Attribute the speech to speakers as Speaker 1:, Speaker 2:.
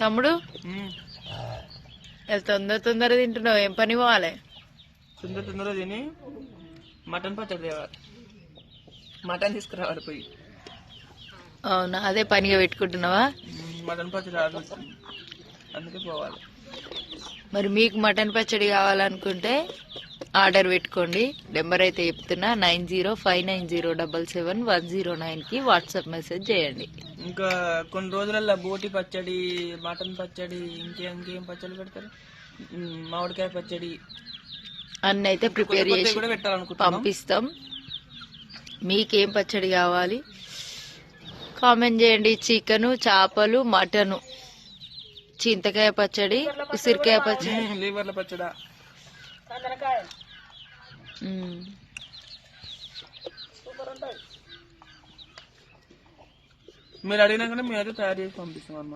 Speaker 1: తమ్ముడు తొందర తింటున్నావు, ఏం పని పోవాలి?
Speaker 2: తొందర తిని మటన్ పచ్చడి తేవాలి, మటన్ తీసుకురావాలి పోయి.
Speaker 1: అవునా, అదే పనిగా పెట్టుకుంటున్నావా?
Speaker 2: మటన్ పచ్చడి అందుకే పోవాలి.
Speaker 1: మరి మీకు మటన్ పచ్చడి కావాలనుకుంటే ఆర్డర్ పెట్టుకోండి. నెంబర్ అయితే చెప్తున్నా, 9059077109కి వాట్సాప్ మెసేజ్ చేయండి.
Speaker 2: ఇంకా కొన్ని రోజులలో బోటి పచ్చడి, మటన్ పచ్చడి, ఇంకేం పచ్చడి పెడతారు, మామిడికాయ పచ్చడి
Speaker 1: అన్నీ అయితే ప్రిపేర్ చేసి పంపిస్తాం. మీకేం పచ్చడి కావాలి కామెంట్ చేయండి. చికెను, చేపలు, మటను, చింతకాయ పచ్చడి, ఉసిరికాయ పచ్చడి,
Speaker 2: లీవర్ల పచ్చడి, మీరు అడిగినాకనే మేము అయితే తయారు చేసి పంపిస్తాం అన్నమాట.